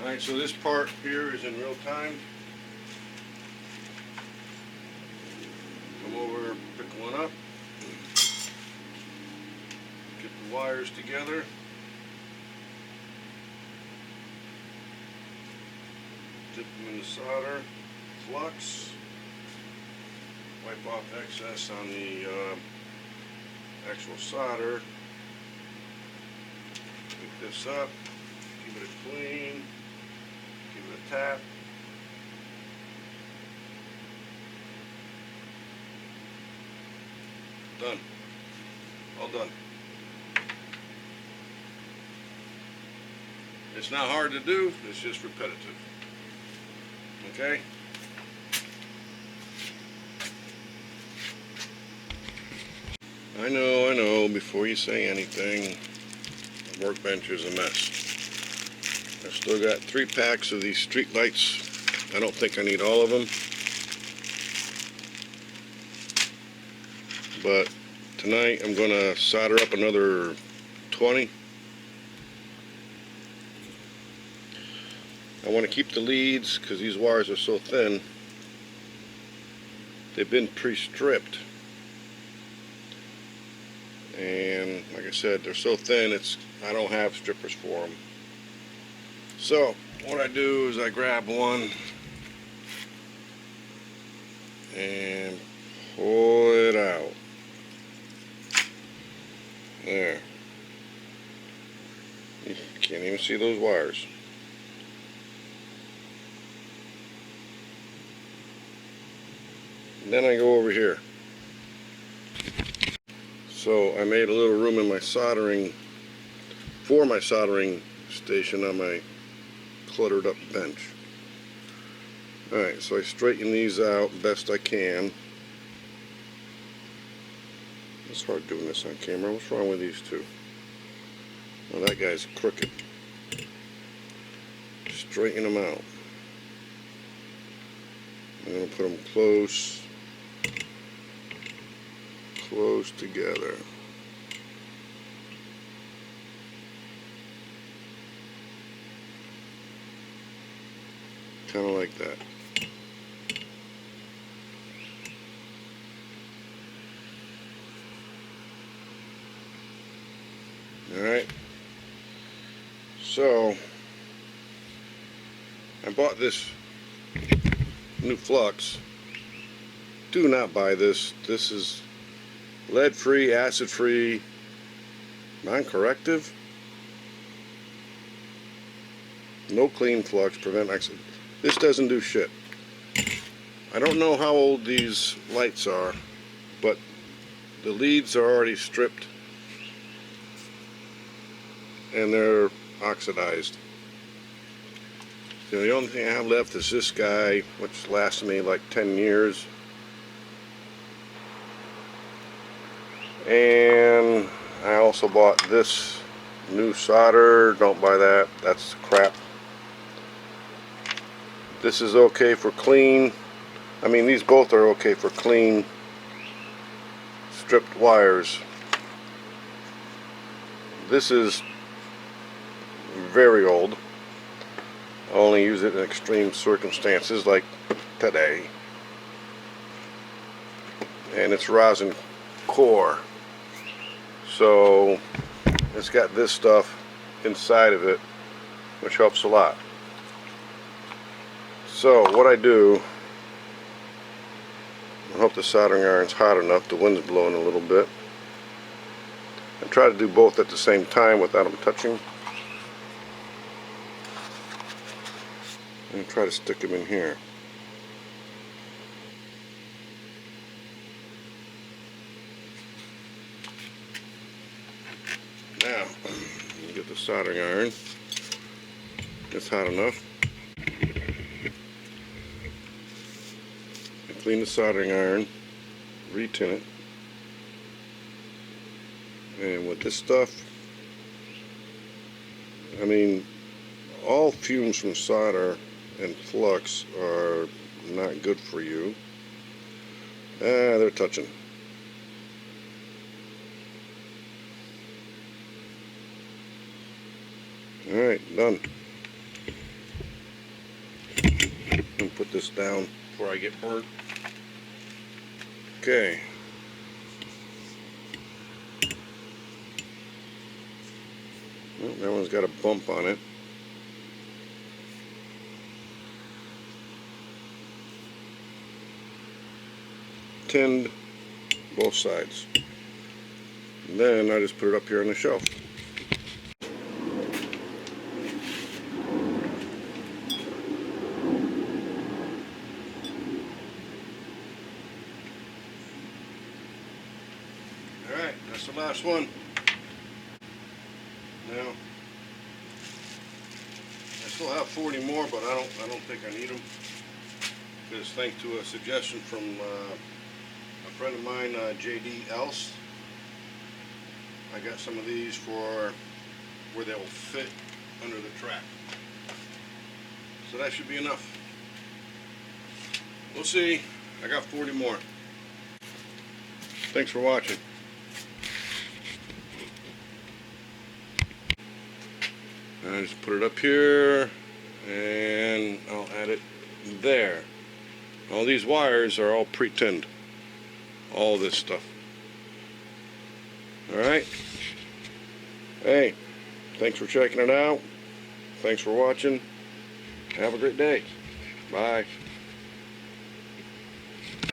Alright, so this part here is in real time. Come over, pick one up, get the wires together. Dip them in the solder, flux, wipe off excess on the actual solder. Pick this up, keep it clean, give it a tap. Done. All done. It's not hard to do, it's just repetitive. Okay? I know, before you say anything, the workbench is a mess. I've still got 3 packs of these street lights. I don't think I need all of them. But tonight I'm going to solder up another 20. I want to keep the leads because these wires are so thin. They've been pre-stripped. And like I said, they're so thin, I don't have strippers for them. So what I do is I grab one and pull it out. There. You can't even see those wires. And then I go over here. So I made a little room in my soldering, for my soldering station on my cluttered up bench. Alright, so I straighten these out best I can. It's hard doing this on camera. What's wrong with these two? Well, that guy's crooked. Straighten them out. I'm going to put them close together. Kind of like that. Alright, so I bought this new flux. Do not buy this. This is lead-free, acid-free, non-corrective. No clean flux, prevent accident. This doesn't do shit. I don't know how old these lights are, but the leads are already stripped and they're oxidized. So the only thing I have left is this guy, which lasted me like 10 years. And I also bought this new solder. Don't buy that. That's crap. This is okay for clean. I mean, these both are okay for clean stripped wires. This is very old. I only use it in extreme circumstances like today. And it's rosin core. So it's got this stuff inside of it, which helps a lot. So what I do, I hope the soldering iron's hot enough, the wind's blowing a little bit. I try to do both at the same time without them touching. And try to stick them in here. Now, you get the soldering iron. It's hot enough. I clean the soldering iron, re-tin it, and with this stuff, I mean, all fumes from solder and flux are not good for you. They're touching. Alright, done. put this down before I get burnt. Okay. Well, that one's got a bump on it. Tinned both sides. And then I just put it up here on the shelf. Alright, that's the last one. Now, I still have 40 more, but I don't think I need them. Because thanks to a suggestion from a friend of mine, J.D. Else, I got some of these for where they will fit under the track. So that should be enough. We'll see. I got 40 more. Thanks for watching. I just put it up here and I'll add it there. All these wires are all pre-tinned. All this stuff. Alright. Hey, thanks for checking it out. Thanks for watching. Have a great day. Bye.